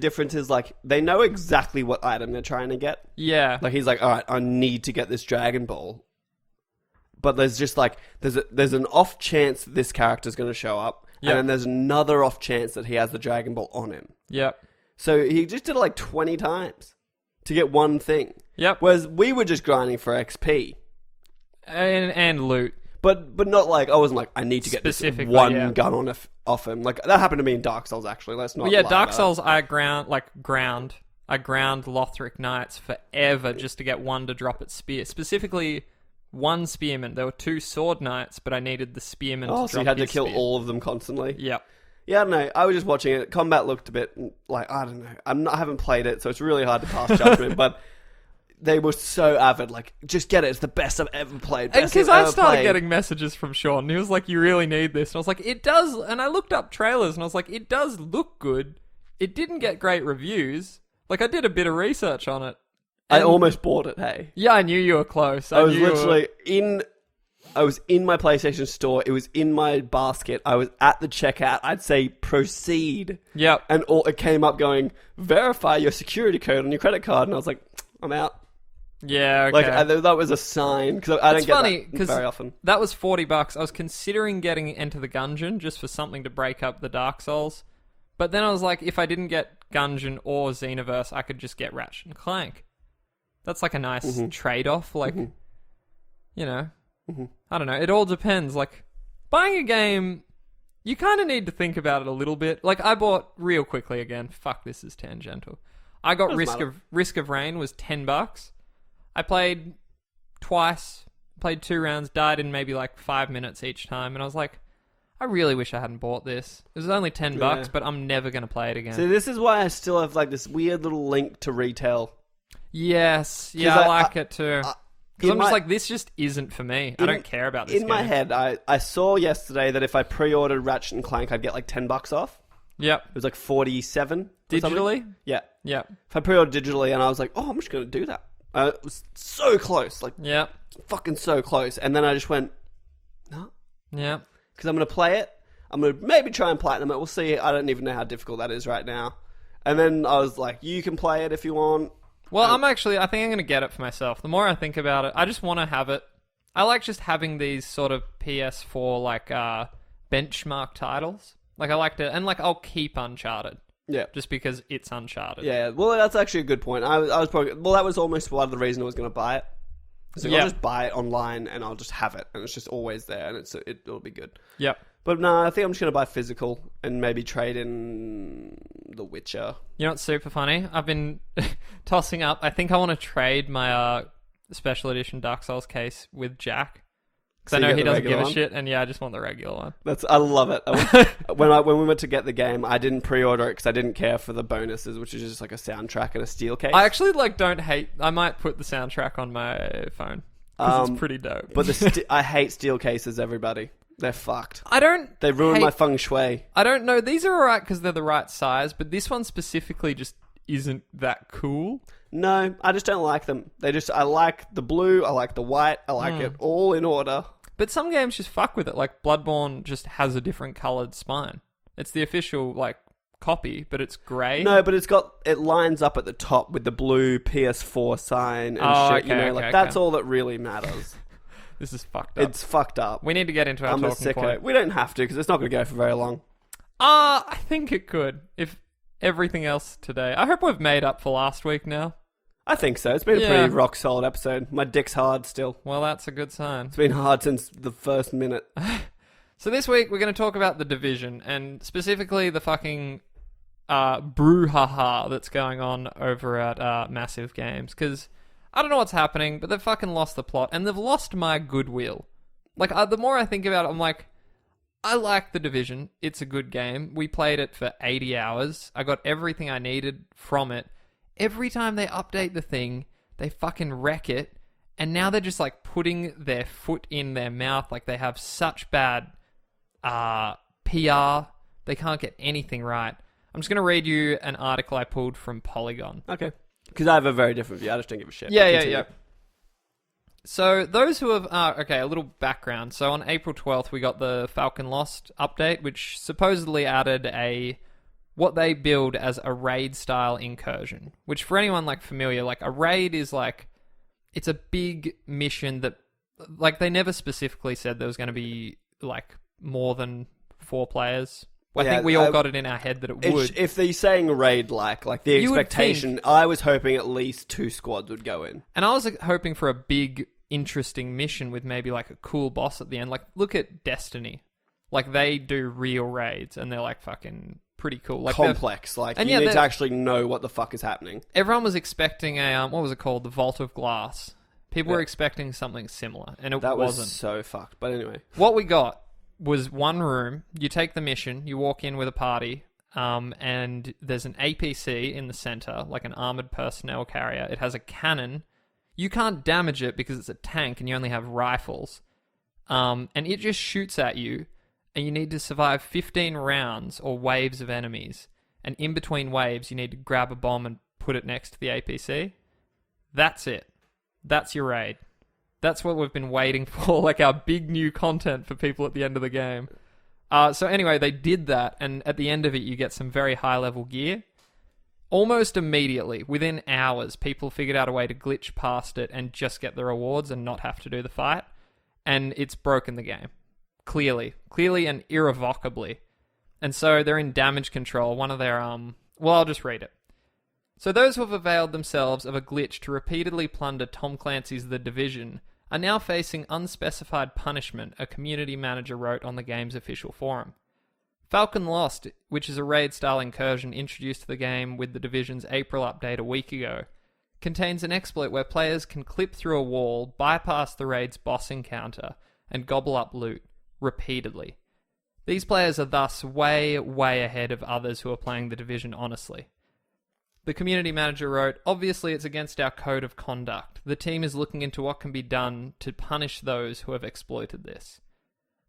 difference is, like, they know exactly what item they're trying to get. Yeah. Like, he's like, all right, I need to get this Dragon Ball. But there's just, like, there's an off chance that this character's going to show up. Yep. And then there's another off chance that he has the Dragon Ball on him. Yep. So he just did it, like, 20 times to get one thing. Yep. Whereas we were just grinding for XP. And loot. But not like, I wasn't like, I need to get this one gun off him. Like, that happened to me in Dark Souls, actually. Let's not lie Dark about Souls, it. I ground Lothric Knights forever just to get one to drop its spear. Specifically, one spearman. There were 2 sword knights, but I needed the spearman to drop his spear. So you had to kill all of them constantly? Yep. Yeah, I don't know. I was just watching it. Combat looked a bit like, I don't know. I haven't played it, so it's really hard to pass judgment, but they were so avid. Like, just get it. It's the best I've ever played. And because I started getting messages from Sean, and he was like, you really need this. And I was like, it does. And I looked up trailers, and I was like, it does look good. It didn't get great reviews. Like, I did a bit of research on it. I almost bought it, hey. Yeah, I knew you were close. I was literally I was in my PlayStation store. It was in my basket. I was at the checkout. I'd say proceed. Yep. And it came up going, verify your security code on your credit card. And I was like, I'm out. Yeah, okay. Like, that was a sign. Because I don't get that very often. That was $40. I was considering getting Enter the Gungeon just for something to break up the Dark Souls. But then I was like, if I didn't get Gungeon or Xenoverse, I could just get Ratchet and Clank. That's like a nice trade-off. Like, you know... I don't know. It all depends. Like, buying a game, you kind of need to think about it a little bit. Like, I bought real quickly again. Fuck, this is tangential. I got Risk of Rain was $10. I played twice, played 2 rounds, died in maybe like 5 minutes each time, and I was like, I really wish I hadn't bought this. It was only $10, but I'm never going to play it again. See, this is why I still have like this weird little link to retail. Yes, yeah, I like it too. Because I'm just like, this just isn't for me. I don't care about this game. In my head, I saw yesterday that if I pre-ordered Ratchet and Clank, I'd get like $10 off. Yep. It was like 47 digitally? Yeah. Yeah. If I pre-ordered digitally, and I was like, oh, I'm just going to do that. It was so close. Like, yeah, fucking so close. And then I just went, no. Yeah. Because I'm going to play it. I'm going to maybe try and platinum it. We'll see. I don't even know how difficult that is right now. And then I was like, you can play it if you want. Well, I think I'm going to get it for myself. The more I think about it, I just want to have it. I like just having these sort of PS4, like, benchmark titles. Like, I like to... And, like, I'll keep Uncharted. Yeah. Just because it's Uncharted. Yeah, well, that's actually a good point. I was probably... Well, that was almost one of the reasons I was going to buy it. So I'll just buy it online, and I'll just have it. And it's just always there, and it'll be good. Yep. But no, I think I'm just going to buy physical and maybe trade in The Witcher. You know what's super funny? I've been tossing up. I think I want to trade my special edition Dark Souls case with Jack. Because I know he doesn't give a shit, and I just want the regular one. I love it. When we went to get the game, I didn't pre-order it because I didn't care for the bonuses, which is just like a soundtrack and a steel case. I actually don't hate... I might put the soundtrack on my phone. Because it's pretty dope. But I hate steel cases, everybody. They're fucked. They ruin my feng shui. I don't know. These are alright because they're the right size, but this one specifically just isn't that cool. No, I just don't like them. I like the blue, I like the white, I like it all in order. But some games just fuck with it. Like Bloodborne just has a different coloured spine. It's the official, like, copy, but it's grey. No, but it lines up at the top with the blue PS4 sign and shit. Okay, that's all that really matters. This is fucked up. It's fucked up. We need to get into our talking point. We don't have to, because it's not going to go for very long. I think it could, if everything else today... I hope we've made up for last week now. I think so. It's been a pretty rock-solid episode. My dick's hard still. Well, that's a good sign. It's been hard since the first minute. So this week, we're going to talk about The Division, and specifically the fucking brouhaha that's going on over at Massive Games, because... I don't know what's happening, but they've fucking lost the plot, and they've lost my goodwill. Like, the more I think about it, I'm like, I like The Division. It's a good game. We played it for 80 hours. I got everything I needed from it. Every time they update the thing, they fucking wreck it, and now they're just, like, putting their foot in their mouth. Like, they have such bad PR. They can't get anything right. I'm just going to read you an article I pulled from Polygon. Okay. Because I have a very different view. I just don't give a shit. Yeah. So those who have... a little background. So on April 12th, we got the Falcon Lost update, which supposedly added a what they build as a raid-style incursion, which for anyone like familiar, like a raid is like, it's a big mission that, like, they never specifically said there was going to be like more than 4 players. I think we all got it in our head that it would. If they're saying raid like the expectation, I was hoping at least 2 squads would go in. And I was hoping for a big, interesting mission with maybe like a cool boss at the end. Like, look at Destiny. Like, they do real raids and they're like fucking pretty cool. Like, complex. Like, you need to actually know what the fuck is happening. Everyone was expecting a, what was it called? The Vault of Glass. People were expecting something similar, and that wasn't. Was so fucked. But anyway. What we got was one room. You take the mission, you walk in with a party, and there's an APC in the center, like an armored personnel carrier. It has a cannon. You can't damage it because it's a tank and you only have rifles. And it just shoots at you, and you need to survive 15 rounds or waves of enemies. And in between waves, you need to grab a bomb and put it next to the APC. That's it. That's your raid. That's what we've been waiting for, like our big new content for people at the end of the game. So anyway, they did that, and at the end of it, you get some very high-level gear. Almost immediately, within hours, people figured out a way to glitch past it and just get the rewards and not have to do the fight. And it's broken the game. Clearly and irrevocably. And so they're in damage control. One of their, well, I'll just read it. So those who have availed themselves of a glitch to repeatedly plunder Tom Clancy's The Division are now facing unspecified punishment, a community manager wrote on the game's official forum. Falcon Lost, which is a raid-style incursion introduced to the game with The Division's April update a week ago, contains an exploit where players can clip through a wall, bypass the raid's boss encounter, and gobble up loot, repeatedly. These players are thus way, way ahead of others who are playing The Division honestly. The community manager wrote, "Obviously it's against our code of conduct. The team is looking into what can be done to punish those who have exploited this.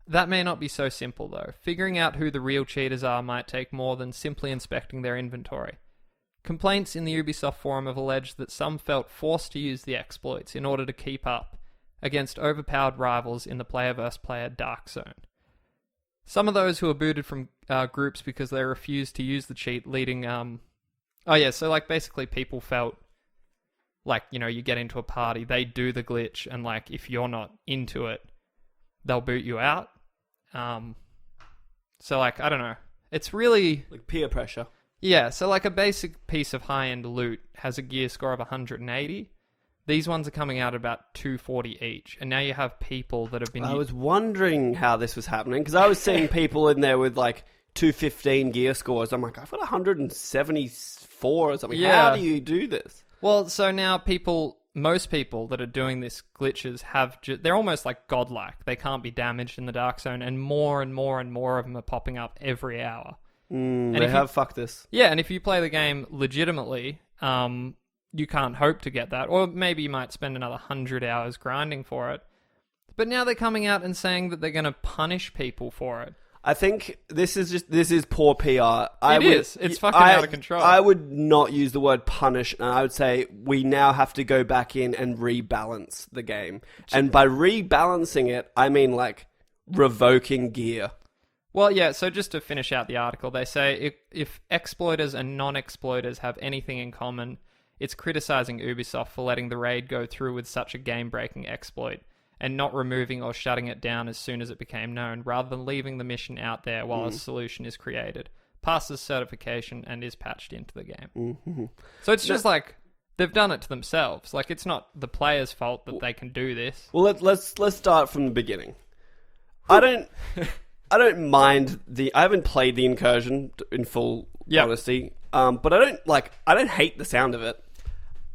That may not be so simple though. Figuring out who the real cheaters are might take more than simply inspecting their inventory. Complaints in the Ubisoft forum have alleged that some felt forced to use the exploits in order to keep up against overpowered rivals in the player versus player dark zone. Some of those who were booted from groups because they refused to use the cheat leading... so like basically people felt like, you know, you get into a party, they do the glitch, and like if you're not into it, they'll boot you out. So like, I don't know. It's really... like peer pressure. Yeah, so like a basic piece of high-end loot has a gear score of 180. These ones are coming out at about 240 each, and now you have people that have been... I was wondering how this was happening, because I was seeing people in there with like 215 gear scores. I'm like, I've got 174 or something. Yeah. How do you do this? Well, so now most people that are doing this glitches they're almost like godlike. They can't be damaged in the dark zone, and more and more and more of them are popping up every hour. Fuck this. Yeah, and if you play the game legitimately, you can't hope to get that. Or maybe you might spend another 100 hours grinding for it. But now they're coming out and saying that they're going to punish people for it. I think this is poor PR. It's fucking out of control. I would not use the word punish, and I would say we now have to go back in and rebalance the game. And by rebalancing it, I mean like revoking gear. Well, yeah, so just to finish out the article, they say if exploiters and non-exploiters have anything in common, it's criticizing Ubisoft for letting the raid go through with such a game-breaking exploit, and not removing or shutting it down as soon as it became known, rather than leaving the mission out there while a solution is created, passes certification, and is patched into the game. Mm-hmm. So it's just like, they've done it to themselves. Like, it's not the player's fault that they can do this. Well, let's start from the beginning. I don't mind I haven't played the incursion in full honesty, but I don't hate the sound of it.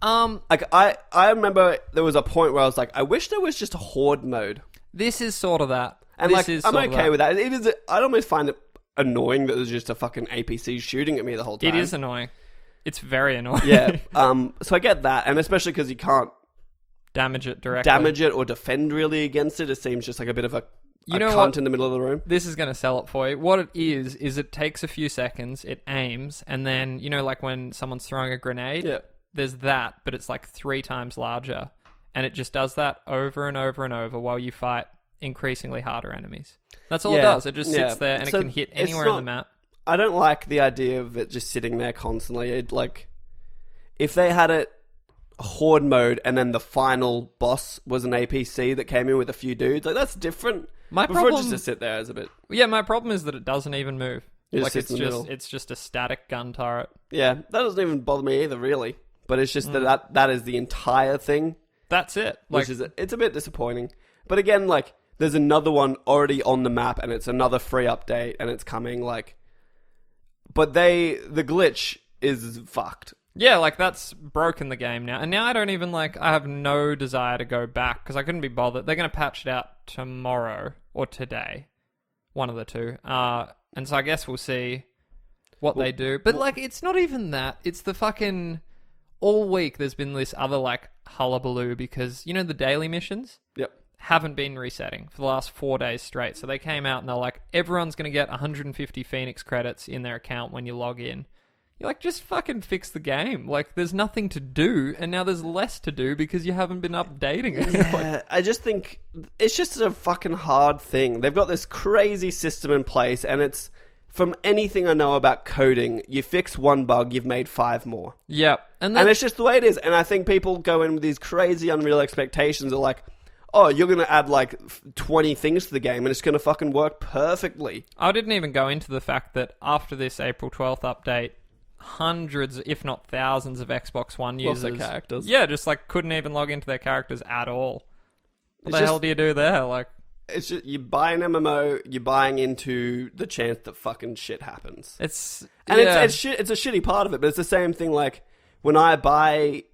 I remember there was a point where I was like, I wish there was just a horde mode. This is sort of that. And I'm okay with that. I'd almost find it annoying that there's just a fucking APC shooting at me the whole time. It is annoying. It's very annoying. Yeah. So I get that, and especially because you can't damage it directly. Damage it or defend really against it. It seems just like a bit of a cunt in the middle of the room. This is going to sell it for you. What it is it takes a few seconds, it aims, and then, you know, like when someone's throwing a grenade? Yeah. There's that, but it's like 3 times larger. And it just does that over and over and over while you fight increasingly harder enemies. That's all it does. It just sits there and it can hit anywhere on the map. I don't like the idea of it just sitting there constantly. If they had it horde mode and then the final boss was an APC that came in with a few dudes, like that's different. My Before problem, just to sit there as a bit. Yeah, my problem is that it doesn't even move. It's just a static gun turret. Yeah, that doesn't even bother me either, really. But it's just that is the entire thing. That's it. It's a bit disappointing. But again, there's another one already on the map, and it's another free update, and it's coming. But the glitch is fucked. Yeah, that's broken the game now. And now I don't even, I have no desire to go back, because I couldn't be bothered. They're going to patch it out tomorrow, or today. One of the two. And so I guess we'll see what they do. But, it's not even that. It's the fucking... All week there's been this other, hullabaloo, because, the daily missions? Yep. Haven't been resetting for the last 4 days straight. So they came out and they're like, everyone's going to get 150 Phoenix credits in their account when you log in. You're like, just fucking fix the game. There's nothing to do, and now there's less to do because you haven't been updating it. Yeah, I just think it's just a fucking hard thing. They've got this crazy system in place, and it's, from anything I know about coding, you fix one bug, you've made 5 more. Yep. And it's just the way it is. And I think people go in with these crazy, unreal expectations of oh, you're going to add 20 things to the game and it's going to fucking work perfectly. I didn't even go into the fact that after this April 12th update, hundreds, if not thousands, of Xbox One users... Lost their characters. Yeah, just couldn't even log into their characters at all. What the hell do you do there? It's just, you buy an MMO, you're buying into the chance that fucking shit happens. It's a shitty part of it, but it's the same thing when I buy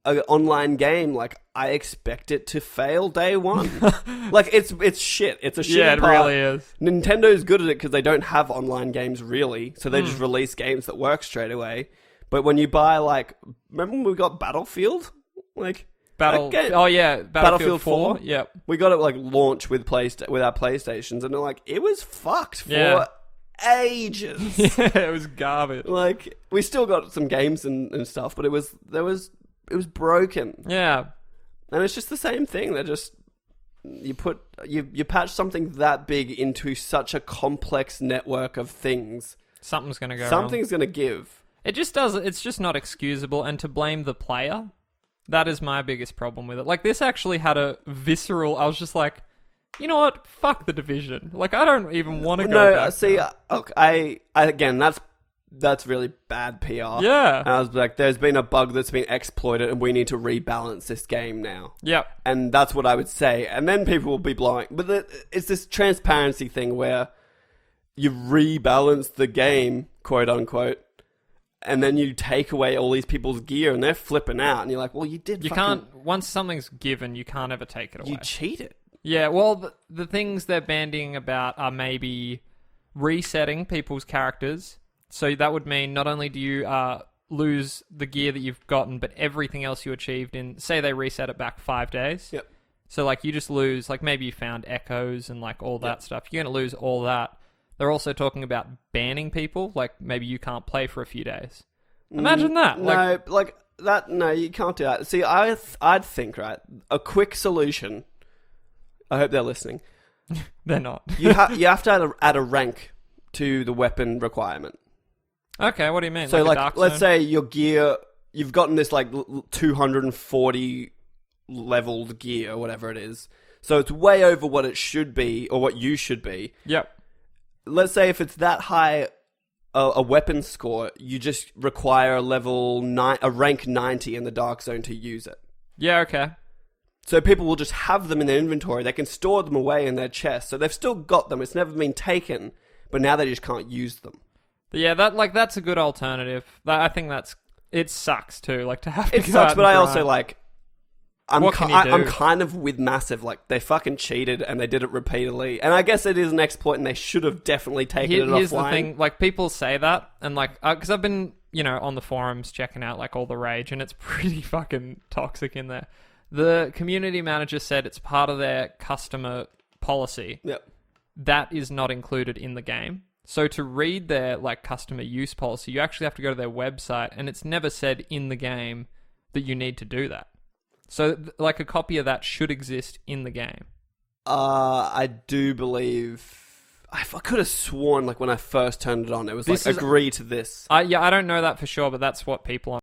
an online game, I expect it to fail day one. It's shit. It's a shitty part. Yeah, it really is. Nintendo's good at it because they don't have online games really, so they just release games that work straight away. But when you buy remember when we got Battlefield? Battlefield 4. Yep. We got it launch with our PlayStations, and it was fucked for ages. Yeah, it was garbage. We still got some games and stuff, but it was broken. Yeah. And it's just the same thing. They're just you patch something that big into such a complex network of things. Something's going to go Something's wrong. going to give. It just does. It's just not excusable, and to blame the player, that is my biggest problem with it. This actually had a visceral... I was just you know what? Fuck the Division. I don't even want to go back. See, look, again, that's really bad PR. Yeah. And I was there's been a bug that's been exploited, and we need to rebalance this game now. Yep. And that's what I would say. And then people will be blowing... But it's this transparency thing where you rebalance the game, quote unquote, and then you take away all these people's gear and they're flipping out, and you're like, well, you can't, once something's given, you can't ever take it away. You cheated. Yeah, well, the things they're bandying about are maybe resetting people's characters. So that would mean not only do you lose the gear that you've gotten, but everything else you achieved in, say they reset it back 5 days. Yep. So you just lose, maybe you found echoes and all that stuff. You're going to lose all that. They're also talking about banning people, maybe you can't play for a few days. Imagine that. No, you can't do that. See, I'd think, right, a quick solution. I hope they're listening. They're not. you have to add a rank to the weapon requirement. Okay, what do you mean? So, let's say your gear, you've gotten this 240 leveled gear, or whatever it is. So it's way over what it should be, or what you should be. Yep. Let's say if it's that high a weapon score, you just require a rank 90 in the Dark Zone to use it. Yeah, okay. So people will just have them in their inventory. They can store them away in their chest. So they've still got them. It's never been taken, but now they just can't use them. But yeah, that's a good alternative. I think it sucks too. To have to it sucks, but I also I'm kind of with Massive. They fucking cheated and they did it repeatedly. And I guess it is an exploit, and they should have definitely taken it offline. Here's the thing: people say that, and because I've been on the forums checking out all the rage, and it's pretty fucking toxic in there. The community manager said it's part of their customer policy. Yep. That is not included in the game. So to read their customer use policy, you actually have to go to their website, and it's never said in the game that you need to do that. So, a copy of that should exist in the game. I do believe... I could have sworn, like, when I first turned it on, it was This like, is- agree to this. Yeah, I don't know that for sure, but that's what people